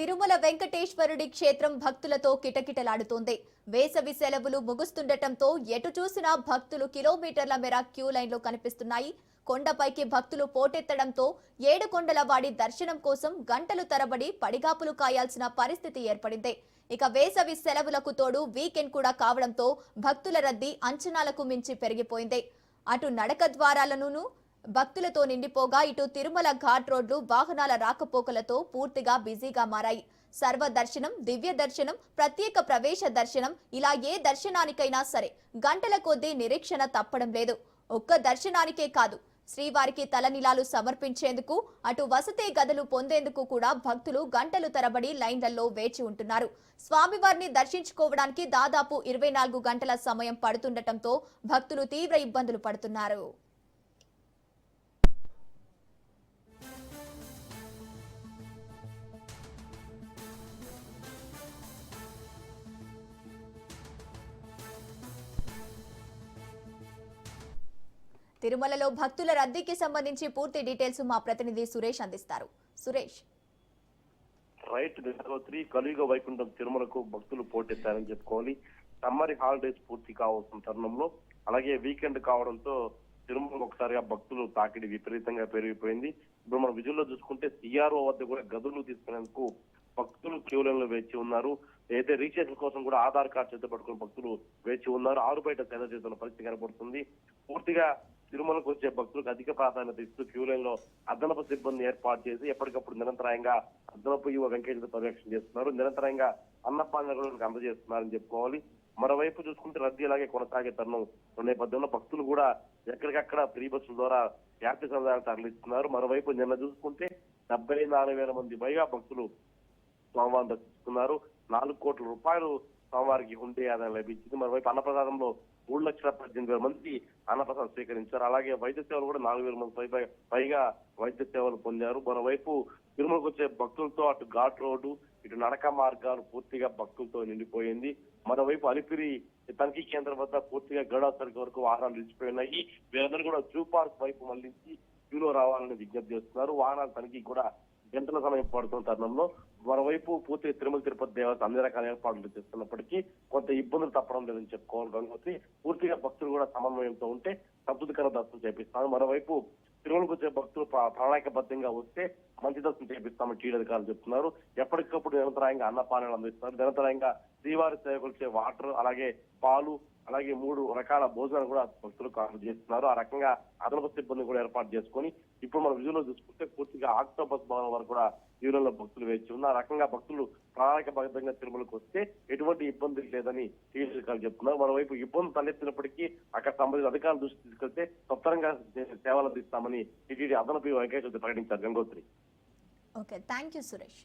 తిరుమల వెంకటేశ్వరుడి క్షేత్రం భక్తులతో కిటకిటలాడుతోంది. వేసవి సెలవులు ముగుస్తుండటంతో ఎటు చూసినా భక్తులు కిలోమీటర్ల మేర క్యూ లైన్లో కనిపిస్తున్నాయి. కొండపైకి భక్తులు పోటెత్తడంతో ఏడుకొండలవాడి దర్శనం కోసం గంటలు తరబడి పడిగాపులు కాయాల్సిన పరిస్థితి ఏర్పడింది. ఇక వేసవి సెలవులకు తోడు వీకెండ్ కూడా కావడంతో భక్తుల రద్దీ అంచనాలకు మించి పెరిగిపోయింది. అటు నడక ద్వారాలను భక్తులతో నిండిపోగా ఇటు తిరుమల ఘాట్ రోడ్లు వాహనాల రాకపోకలతో పూర్తిగా బిజీగా మారాయి. సర్వ దర్శనం, దివ్య దర్శనం, ప్రత్యేక ప్రవేశ దర్శనం ఇలా ఏ దర్శనానికైనా సరే గంటల కొద్దీ నిరీక్షణ తప్పడం లేదు. ఒక్క దర్శనానికే కాదు, శ్రీవారికి తలనిలాలు సమర్పించేందుకు అటు వసతి గదులు పొందేందుకు కూడా భక్తులు గంటలు తరబడి లైన్లలో వేచి ఉంటున్నారు. స్వామివారిని దర్శించుకోవడానికి దాదాపు 24 గంటల సమయం పడుతుండటంతో భక్తులు తీవ్ర ఇబ్బందులు పడుతున్నారు. తిరుమలలో భక్తుల రద్దీకి సంబంధించి పూర్తి డీటెయిల్స్ మా ప్రతినిధి సురేష్ అందిస్తారు. సురేష్. రైట్ గంగోత్రి, కలియుగ వైకుంఠం తిరుమలకు భక్తులు పోటెత్తారని చెప్పుకోవాలి. సమ్మర్ హాలిడేస్ పూర్తి కావాల్సిన తరుణంలో అలాగే వీకెండ్ కావడంతో తిరుమల ఒకసారిగా భక్తులు తాకిడి విపరీతంగా పెరిగిపోయింది. ఇప్పుడు మనం విజువల్లో చూసుకుంటే సిఆర్ఓ వద్ద కూడా గదులు తీసుకునేందుకు భక్తులు క్యూలైన్లో వేచి ఉన్నారు. అయితే రిజిస్ట్రేషన్ కోసం కూడా ఆధార్ కార్డు చేత పట్టుకుని భక్తులు వేచి ఉన్నారు. ఆరు బయట సేద చేస్తున్న పరిస్థితి కనబడుతుంది. పూర్తిగా తిరుమలకు వచ్చే భక్తులకు అధిక ప్రాధాన్యత ఇస్తూ క్యూలైన్ లో అదనపు సిబ్బంది ఏర్పాటు చేసి ఎప్పటికప్పుడు నిరంతరాయంగా అదనపు యువ వెంకటేశ్వర పర్యవేక్షణ చేస్తున్నారు. నిరంతరంగా అన్నపానీయాలను అందజేస్తున్నారని చెప్పుకోవాలి. మరోవైపు చూసుకుంటే రద్దీ అలాగే కొనసాగే తరుణం నేపథ్యంలో భక్తులు కూడా ఎక్కడికక్కడ ఫ్రీ బస్సుల ద్వారా యాత్రి సముదాయాలు తరలిస్తున్నారు. మరోవైపు నిన్న చూసుకుంటే 74,000 మంది పైగా భక్తులు స్వామివారిని దర్శిస్తున్నారు. 4 కోట్ల రూపాయలు స్వామివారికి హుండీ ఆదాయం లభించింది. మరోవైపు అన్నప్రసాదంలో 3,18,000 మంది అన్నప్రసాదం స్వీకరించారు. అలాగే వైద్య సేవలు కూడా 4,000 మంది పైగా వైద్య సేవలు పొందారు. మరోవైపు తిరుమలకు వచ్చే భక్తులతో అటు ఘాట్ రోడ్డు ఇటు నడక మార్గాలు పూర్తిగా భక్తులతో నిండిపోయింది. మరోవైపు అలిపిరి తనిఖీ కేంద్రం వద్ద పూర్తిగా గడా సరికి వరకు వాహనాలు నిలిచిపోయినాయి. వీరందరూ కూడా జూ పార్క్ వైపు మళ్లించి క్యూలో రావాలని విజ్ఞప్తి చేస్తున్నారు. వాహనాల తనిఖీ కూడా గంటల సమయం పడుతున్న తరుణంలో మరోవైపు పూర్తి తిరుమల తిరుపతి దేవత అన్ని రకాల ఏర్పాట్లు చేస్తున్నప్పటికీ కొంత ఇబ్బందులు తప్పడం లేదని చెప్పుకోవాలి. గంగోత్రి, పూర్తిగా భక్తులు కూడా సమన్వయంతో ఉంటే సంతృప్తికర దర్శనం చేపిస్తాను. మరోవైపు తిరుమలకు వచ్చే భక్తులు ప్రణాళికబద్ధంగా వస్తే మంచి దర్శనం చేపిస్తామని టీడీ అధికారులు చెప్తున్నారు. ఎప్పటికప్పుడు నిరంతరాయంగా అన్నపానాలు అందిస్తున్నారు. నిరంతరాయంగా శ్రీవారి సేవకులచే వాటర్ అలాగే పాలు అలాగే 3 రకాల భోజనాలు కూడా భక్తులకు అందజేస్తున్నారు. ఆ రకంగా అదనపు సిబ్బంది కూడా ఏర్పాటు చేసుకొని ఇప్పుడు మనం విజువల్లో చూసుకుంటే పూర్తిగా ఆక్టోపస్ భవనం వరకు కూడా తీవ్రంలో భక్తులు వేచి ఉన్నారు. ఆ రకంగా భక్తులు ప్రణాళికబద్ధంగా తిరుమలకు వస్తే ఎటువంటి ఇబ్బంది లేదని టీడీ అధికారులు చెప్తున్నారు. మరోవైపు ఇబ్బంది తలెత్తినప్పటికీ అక్కడ సంబంధిత అధికారుల దృష్టి తీసుకెళ్తే సొంతంగా సేవలు అందిస్తామని టీటీడీ అదనపు వెంకటేశ్వర ప్రకటించారు. Gangotri. Okay, thank you Suresh.